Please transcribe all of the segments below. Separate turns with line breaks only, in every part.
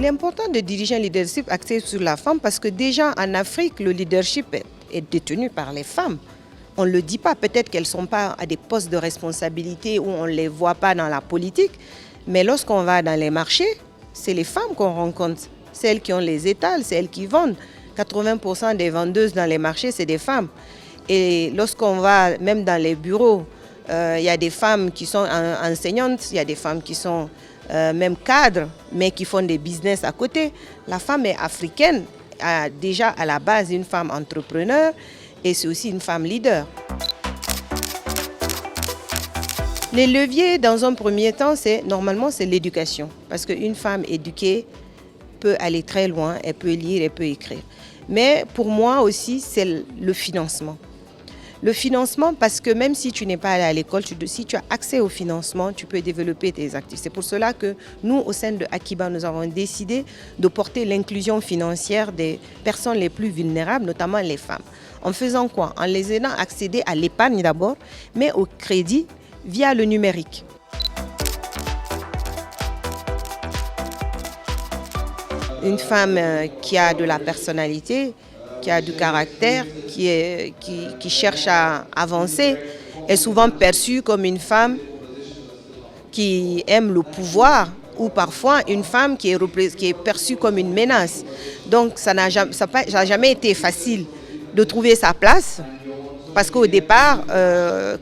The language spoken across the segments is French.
Il est important de diriger un leadership axé sur la femme parce que déjà en Afrique, le leadership est détenu par les femmes. On ne le dit pas, peut-être qu'elles ne sont pas à des postes de responsabilité où on ne les voit pas dans la politique, mais lorsqu'on va dans les marchés, c'est les femmes qu'on rencontre, celles qui ont les étals, celles qui vendent. 80% des vendeuses dans les marchés, c'est des femmes. Et lorsqu'on va même dans les bureaux, il y a des femmes qui sont enseignantes, il y a des femmes qui sont même cadres, mais qui font des business à côté. La femme est africaine, déjà à la base une femme entrepreneur et c'est aussi une femme leader. Les leviers, dans un premier temps, normalement c'est l'éducation. Parce qu'une femme éduquée peut aller très loin, elle peut lire, elle peut écrire. Mais pour moi aussi, c'est le financement. Le financement, parce que même si tu n'es pas allé à l'école, si tu as accès au financement, tu peux développer tes actifs. C'est pour cela que nous, au sein de Akiba, nous avons décidé de porter l'inclusion financière des personnes les plus vulnérables, notamment les femmes. En faisant quoi? En les aidant à accéder à l'épargne d'abord, mais au crédit via le numérique. Une femme qui a de la personnalité, qui a du caractère, qui cherche à avancer, est souvent perçue comme une femme qui aime le pouvoir ou parfois une femme qui est perçue comme une menace. Donc ça n'a jamais été facile de trouver sa place parce qu'au départ,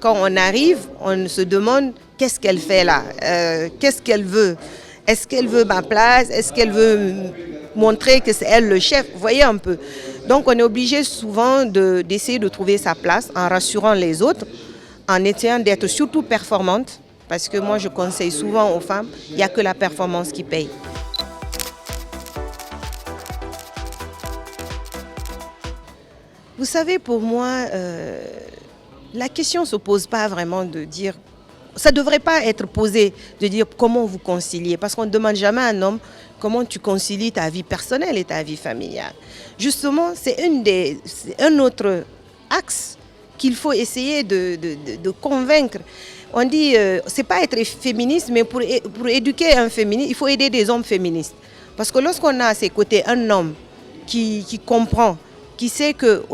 quand on arrive, on se demande qu'est-ce qu'elle fait là, qu'est-ce qu'elle veut. Est-ce qu'elle veut ma place? Est-ce qu'elle veut montrer que c'est elle le chef? Vous voyez un peu. Donc on est obligé souvent d'essayer de trouver sa place en rassurant les autres, en essayant d'être surtout performante. Parce que moi je conseille souvent aux femmes, il n'y a que la performance qui paye. Vous savez, pour moi, la question ne se pose pas vraiment de dire... Ça ne devrait pas être posé de dire comment vous conciliez, parce qu'on ne demande jamais à un homme comment tu concilies ta vie personnelle et ta vie familiale. Justement, c'est un autre axe qu'il faut essayer de convaincre. On dit, c'est pas être féministe, mais pour éduquer un féministe, il faut aider des hommes féministes. Parce que lorsqu'on a à ses côtés un homme qui comprend, qui sait que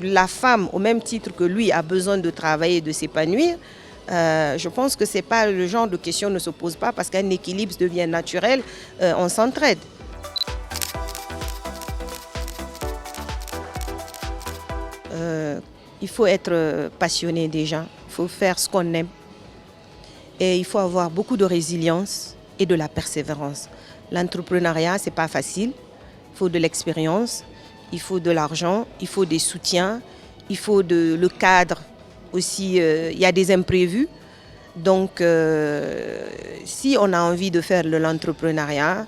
la femme, au même titre que lui, a besoin de travailler, de s'épanouir, je pense que c'est pas le genre de question ne se pose pas parce qu'un équilibre devient naturel, on s'entraide. Il faut être passionné déjà, il faut faire ce qu'on aime et il faut avoir beaucoup de résilience et de la persévérance. L'entrepreneuriat, c'est pas facile, il faut de l'expérience, il faut de l'argent, il faut des soutiens, il faut le cadre. Aussi, il y a des imprévus. Donc, si on a envie de faire de l'entrepreneuriat,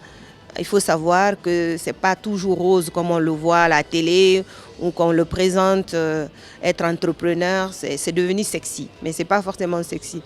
il faut savoir que ce n'est pas toujours rose comme on le voit à la télé ou qu'on le présente. Être entrepreneur, c'est devenu sexy, mais ce n'est pas forcément sexy.